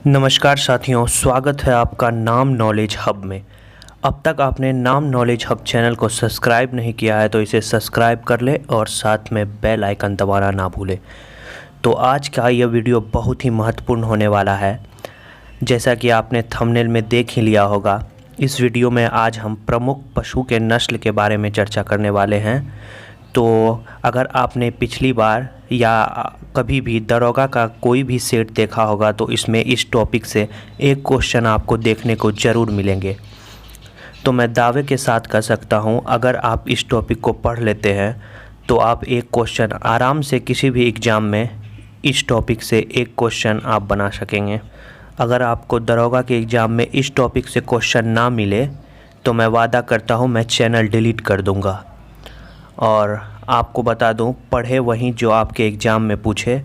नमस्कार साथियों, स्वागत है आपका नाम नॉलेज हब में। अब तक आपने नाम नॉलेज हब चैनल को सब्सक्राइब नहीं किया है तो इसे सब्सक्राइब कर ले और साथ में बेल आइकन दबाना ना भूले। तो आज का यह वीडियो बहुत ही महत्वपूर्ण होने वाला है। जैसा कि आपने थंबनेल में देख ही लिया होगा, इस वीडियो में आज हम प्रमुख पशु के नस्ल के बारे में चर्चा करने वाले हैं। तो अगर आपने पिछली बार या कभी भी दरोगा का कोई भी सेट देखा होगा तो इसमें इस टॉपिक से एक क्वेश्चन आपको देखने को ज़रूर मिलेंगे। तो मैं दावे के साथ कह सकता हूं, अगर आप इस टॉपिक को पढ़ लेते हैं तो आप एक क्वेश्चन आराम से किसी भी एग्ज़ाम में इस टॉपिक से एक क्वेश्चन आप बना सकेंगे। अगर आपको दरोगा के एग्ज़ाम में इस टॉपिक से क्वेश्चन ना मिले तो मैं वादा करता हूं मैं चैनल डिलीट कर दूंगा। और आपको बता दूं, पढ़े वहीं जो आपके एग्ज़ाम में पूछे,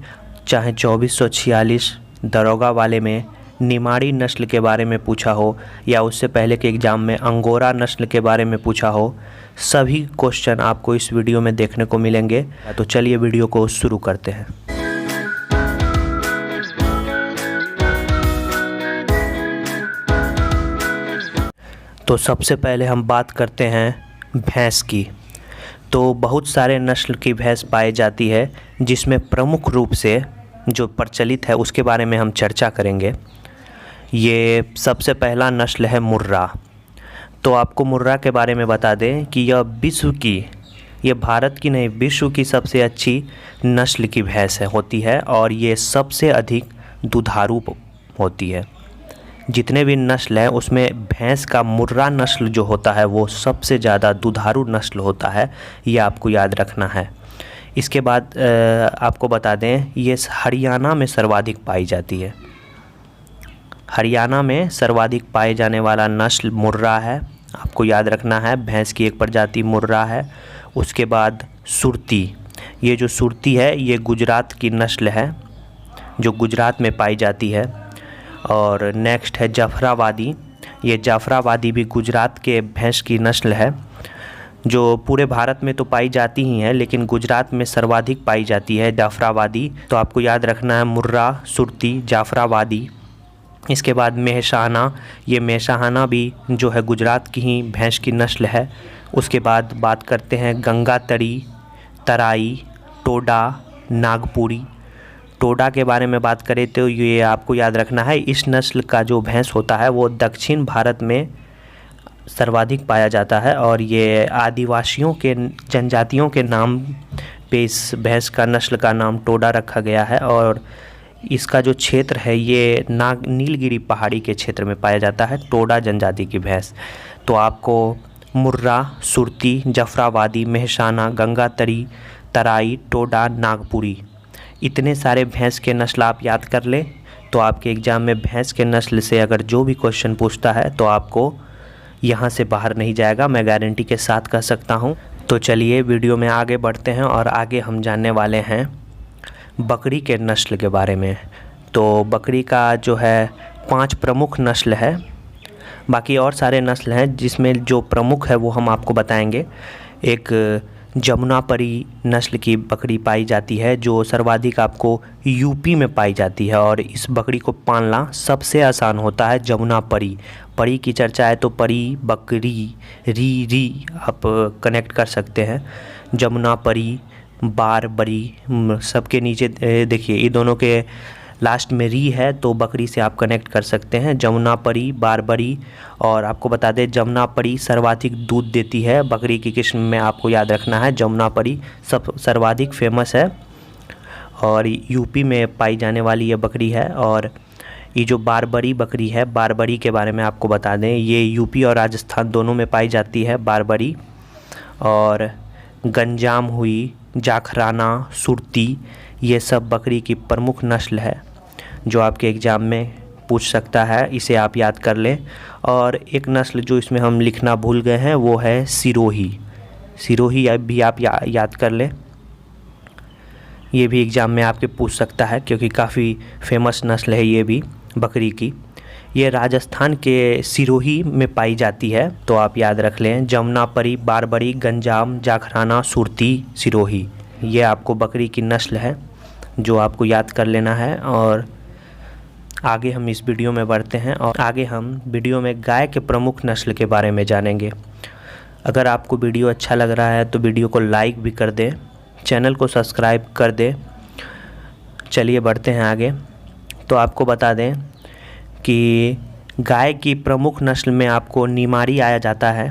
चाहे 2446 दरोगा वाले में निमाड़ी नस्ल के बारे में पूछा हो या उससे पहले के एग्ज़ाम में अंगोरा नस्ल के बारे में पूछा हो, सभी क्वेश्चन आपको इस वीडियो में देखने को मिलेंगे। तो चलिए वीडियो को शुरू करते हैं। तो सबसे पहले हम बात करते हैं भैंस की। तो बहुत सारे नस्ल की भैंस पाई जाती है, जिसमें प्रमुख रूप से जो प्रचलित है उसके बारे में हम चर्चा करेंगे। ये सबसे पहला नस्ल है मुर्रा। तो आपको मुर्रा के बारे में बता दें कि ये भारत की नहीं, विश्व की सबसे अच्छी नस्ल की भैंस होती है और ये सबसे अधिक दुधारू होती है। जितने भी नस्ल हैं उसमें भैंस का मुर्रा नस्ल जो होता है वो सबसे ज़्यादा दुधारू नस्ल होता है, ये आपको याद रखना है। इसके बाद आपको बता दें, ये हरियाणा में सर्वाधिक पाई जाती है। हरियाणा में सर्वाधिक पाए जाने वाला नस्ल मुर्रा है, आपको याद रखना है। भैंस की एक प्रजाति मुर्रा है। उसके बाद सुरती। ये जो सुरती है ये गुजरात की नस्ल है, जो गुजरात में पाई जाती है। और नेक्स्ट है जाफराबादी। ये जाफराबादी भी गुजरात के भैंस की नस्ल है, जो पूरे भारत में तो पाई जाती ही है लेकिन गुजरात में सर्वाधिक पाई जाती है जाफराबादी। तो आपको याद रखना है मुर्रा, सुरती, जाफराबादी। इसके बाद मेहसाना। ये मेहसाना भी जो है गुजरात की ही भैंस की नस्ल है। उसके बाद बात करते हैं गंगातरी, तराई, टोडा, नागपुरी। टोडा के बारे में बात करें तो ये आपको याद रखना है, इस नस्ल का जो भैंस होता है वो दक्षिण भारत में सर्वाधिक पाया जाता है और ये आदिवासियों के जनजातियों के नाम पे इस भैंस का नस्ल का नाम टोडा रखा गया है। और इसका जो क्षेत्र है ये नीलगिरी पहाड़ी के क्षेत्र में पाया जाता है, टोडा जनजाति की भैंस। तो आपको मुर्रा, सुरती, जाफराबादी, मेहसाना, गंगातरी, तराई, टोडा, नागपुरी, इतने सारे भैंस के नस्ल आप याद कर लें तो आपके एग्ज़ाम में भैंस के नस्ल से अगर जो भी क्वेश्चन पूछता है तो आपको यहाँ से बाहर नहीं जाएगा, मैं गारंटी के साथ कह सकता हूँ। तो चलिए वीडियो में आगे बढ़ते हैं और आगे हम जानने वाले हैं बकरी के नस्ल के बारे में। तो बकरी का जो है 5 प्रमुख नस्ल है, बाकी और सारे नस्ल हैं जिसमें जो प्रमुख है वो हम आपको बताएंगे। एक जमुनापरी नस्ल की बकरी पाई जाती है जो सर्वाधिक आपको यूपी में पाई जाती है और इस बकरी को पालना सबसे आसान होता है। जमुनापरी, परी की चर्चा है तो परी, बकरी, री आप कनेक्ट कर सकते हैं। जमुनापरी, बारबरी, सबके नीचे देखिए ये दोनों के लास्ट में री है तो बकरी से आप कनेक्ट कर सकते हैं। जमुनापरी, बारबरी। और आपको बता दें जमुनापरी सर्वाधिक दूध देती है बकरी की किस्म में, आपको याद रखना है जमुनापरी सब सर्वाधिक फेमस है और यूपी में पाई जाने वाली ये बकरी है। और ये जो बारबरी बकरी है, बारबरी के बारे में आपको बता दें, ये यूपी और राजस्थान दोनों में पाई जाती है बारबरी। और गंजाम हुई, जाखराना, सुरती, ये सब बकरी की प्रमुख नस्ल है जो आपके एग्ज़ाम में पूछ सकता है, इसे आप याद कर लें। और एक नस्ल जो इसमें हम लिखना भूल गए हैं वो है सिरोही। सिरोही भी आप याद कर लें, ये भी एग्ज़ाम में आपके पूछ सकता है क्योंकि काफ़ी फेमस नस्ल है ये भी बकरी की। ये राजस्थान के सिरोही में पाई जाती है तो आप याद रख लें जमुनापरी, बारबरी, गंजाम, जाखराना, सुरती, सिरोही, ये आपको बकरी की नस्ल है जो आपको याद कर लेना है। और आगे हम इस वीडियो में बढ़ते हैं और आगे हम वीडियो में गाय के प्रमुख नस्ल के बारे में जानेंगे। अगर आपको वीडियो अच्छा लग रहा है तो वीडियो को लाइक भी कर दें, चैनल को सब्सक्राइब कर दें। चलिए बढ़ते हैं आगे। तो आपको बता दें कि गाय की प्रमुख नस्ल में आपको निमाड़ी आया जाता है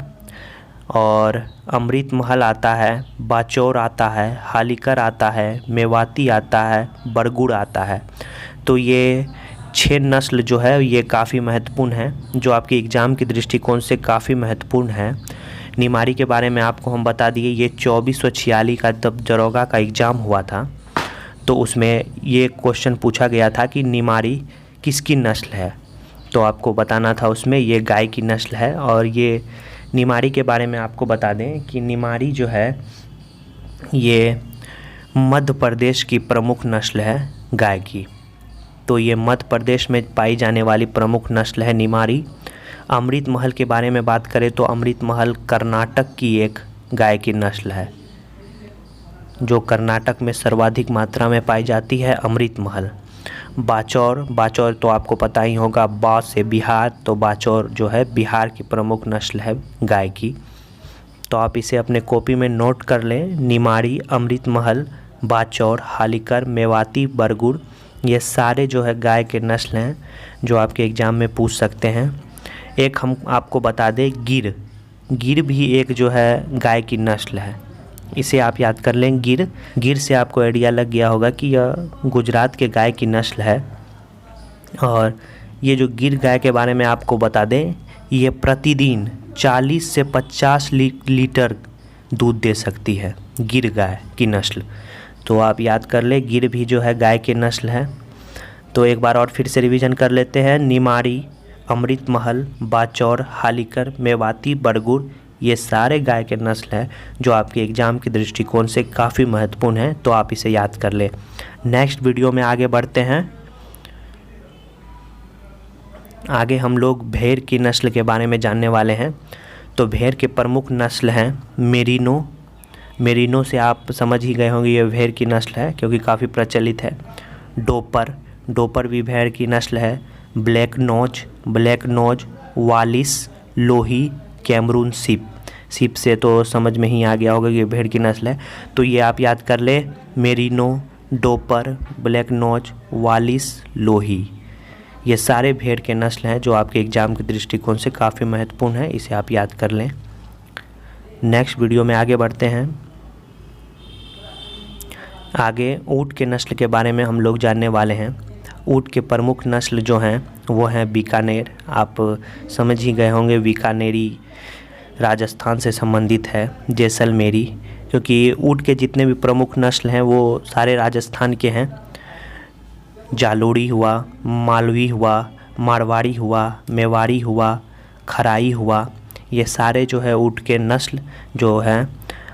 और अमृत महल आता है, बाचौर आता है, हालीकर आता है, मेवाती आता है, बरगुड़ आता है। तो ये 6 नस्ल जो है ये काफ़ी महत्वपूर्ण है, जो आपके एग्ज़ाम के दृष्टिकोण से काफ़ी महत्वपूर्ण है। निमाड़ी के बारे में आपको हम बता दिए, ये 2446 का जब दरोगा का एग्ज़ाम हुआ था तो उसमें ये क्वेश्चन पूछा गया था कि निमाड़ी किसकी नस्ल है। तो आपको बताना था उसमें ये गाय की नस्ल है। और ये निमाड़ी के बारे में आपको बता दें कि निमाड़ी जो है ये मध्य प्रदेश की प्रमुख नस्ल है गाय की। तो ये मध्य प्रदेश में पाई जाने वाली प्रमुख नस्ल है निमाड़ी। अमृत महल के बारे में बात करें तो अमृत महल कर्नाटक की एक गाय की नस्ल है, जो कर्नाटक में सर्वाधिक मात्रा में पाई जाती है अमृत महल। बाचौर तो आपको पता ही होगा, बा से बिहार, तो बाचौर जो है बिहार की प्रमुख नस्ल है गाय की। तो आप इसे अपने कॉपी में नोट कर लें। निमाड़ी, अमृत महल, बाचौर, हालीकर, मेवाती, बरगुड़, ये सारे जो है गाय के नस्ल हैं जो आपके एग्ज़ाम में पूछ सकते हैं। एक हम आपको बता दें गिर भी एक जो है गाय की नस्ल है, इसे आप याद कर लें। गिर से आपको आइडिया लग गया होगा कि यह गुजरात के गाय की नस्ल है। और ये जो गिर गाय के बारे में आपको बता दें, ये प्रतिदिन 40 से 50 लीटर दूध दे सकती है, गिर गाय की नस्ल। तो आप याद कर ले, गिर भी जो है गाय की नस्ल है। तो एक बार और फिर से रिवीजन कर लेते हैं। निमाड़ी, अमृत महल, बाचौर, हालीकर, मेवाती, बरगुड़, ये सारे गाय के नस्ल हैं जो आपके एग्ज़ाम के दृष्टिकोण से काफ़ी महत्वपूर्ण है। तो आप इसे याद कर लें। नेक्स्ट वीडियो में आगे बढ़ते हैं। आगे हम लोग भेड़ की नस्ल के बारे में जानने वाले हैं। तो भेड़ के प्रमुख नस्ल हैं मेरिनो से आप समझ ही गए होंगे ये भेड़ की नस्ल है क्योंकि काफ़ी प्रचलित है। डोपर भी भेड़ की नस्ल है। ब्लैक नोज, वालिस, लोही, कैमरून सीप से तो समझ में ही आ गया होगा कि ये भेड़ की नस्ल है। तो ये आप याद कर ले, मेरिनो, डोपर, ब्लैक नोज, वालिस, लोही, ये सारे भेड़ के नस्ल हैं जो आपके एग्ज़ाम के दृष्टिकोण से काफ़ी महत्वपूर्ण है। इसे आप याद कर लें। नेक्स्ट वीडियो में आगे बढ़ते हैं। आगे ऊँट के नस्ल के बारे में हम लोग जानने वाले हैं। ऊँट के प्रमुख नस्ल जो हैं वो हैं बीकानेर। आप समझ ही गए होंगे, बीकानेरी राजस्थान से संबंधित है, जैसलमेरी, क्योंकि ऊँट के जितने भी प्रमुख नस्ल हैं वो सारे राजस्थान के हैं। जालोड़ी हुआ, मालवी हुआ, मारवाड़ी हुआ, मेवाड़ी हुआ, खराई हुआ, ये सारे जो है ऊँट के नस्ल जो हैं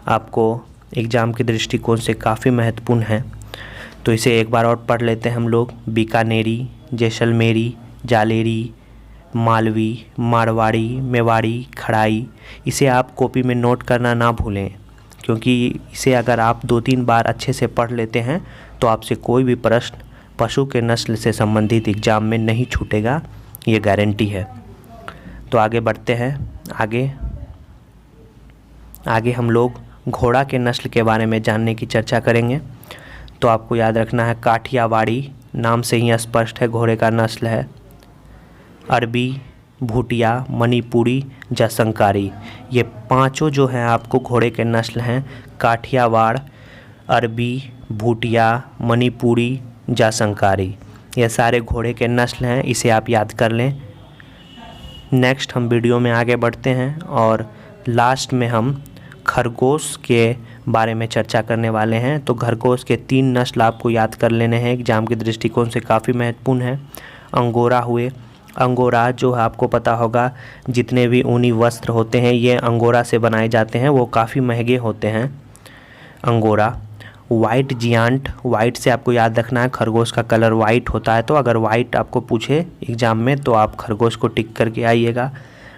आपको एग्ज़ाम के दृष्टिकोण से काफ़ी महत्वपूर्ण हैं। तो इसे एक बार और पढ़ लेते हैं हम लोग। बीकानेरी, जैसलमेरी, जालेरी, मालवी, मारवाड़ी, मेवाड़ी, खड़ाई, इसे आप कॉपी में नोट करना ना भूलें, क्योंकि इसे अगर आप 2-3 बार अच्छे से पढ़ लेते हैं तो आपसे कोई भी प्रश्न पशु के नस्ल से संबंधित एग्ज़ाम में नहीं छूटेगा, ये गारंटी है। तो आगे बढ़ते हैं। आगे हम लोग घोड़ा के नस्ल के बारे में जानने की चर्चा करेंगे। तो आपको याद रखना है, काठियावाड़ी, नाम से ही स्पष्ट है घोड़े का नस्ल है। अरबी, भूटिया, मणिपुरी, जसंकारी, ये पांचों जो हैं आपको घोड़े के नस्ल हैं। काठियावाड़, अरबी, भूटिया, मणिपुरी, जसंकारी, ये सारे घोड़े के नस्ल हैं, इसे आप याद कर लें। नेक्स्ट हम वीडियो में आगे बढ़ते हैं और लास्ट में हम खरगोश के बारे में चर्चा करने वाले हैं। तो खरगोश के 3 नस्ल आपको याद कर लेने हैं, एग्ज़ाम के दृष्टिकोण से काफ़ी महत्वपूर्ण है। अंगोरा हुए, अंगोरा जो आपको पता होगा जितने भी ऊनी वस्त्र होते हैं ये अंगोरा से बनाए जाते हैं, वो काफ़ी महंगे होते हैं अंगोरा। वाइट जियांट, वाइट से आपको याद रखना है खरगोश का कलर वाइट होता है, तो अगर वाइट आपको पूछे एग्ज़ाम में तो आप खरगोश को टिक करके आइएगा।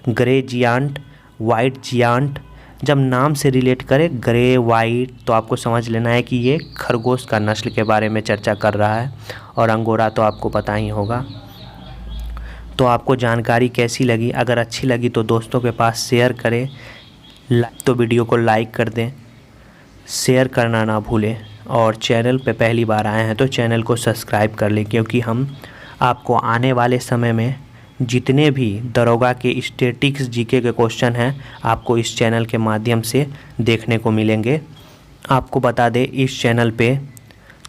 ग्रे जियांट, वाइट जियांट, जब नाम से रिलेट करें ग्रे वाइट तो आपको समझ लेना है कि ये खरगोश का नस्ल के बारे में चर्चा कर रहा है। और अंगोरा तो आपको पता ही होगा। तो आपको जानकारी कैसी लगी? अगर अच्छी लगी तो दोस्तों के पास शेयर करें, तो वीडियो को लाइक कर दें, शेयर करना ना भूलें, और चैनल पे पहली बार आए हैं तो चैनल को सब्सक्राइब कर लें, क्योंकि हम आपको आने वाले समय में जितने भी दरोगा के स्टैटिक्स जीके के क्वेश्चन हैं आपको इस चैनल के माध्यम से देखने को मिलेंगे। आपको बता दें, इस चैनल पे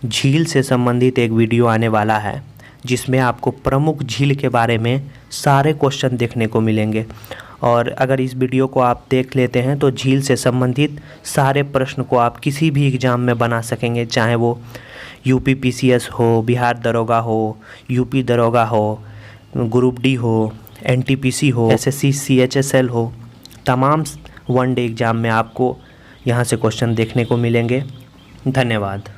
झील से संबंधित एक वीडियो आने वाला है जिसमें आपको प्रमुख झील के बारे में सारे क्वेश्चन देखने को मिलेंगे, और अगर इस वीडियो को आप देख लेते हैं तो झील से संबंधित सारे प्रश्न को आप किसी भी एग्ज़ाम में बना सकेंगे, चाहे वो यूपी पीसीएस हो, बिहार दरोगा हो, यूपी दरोगा हो, ग्रुप डी हो, एनटीपीसी हो, एसएससी सीएचएसएल हो, तमाम वनडे एग्ज़ाम में आपको यहाँ से क्वेश्चन देखने को मिलेंगे। धन्यवाद।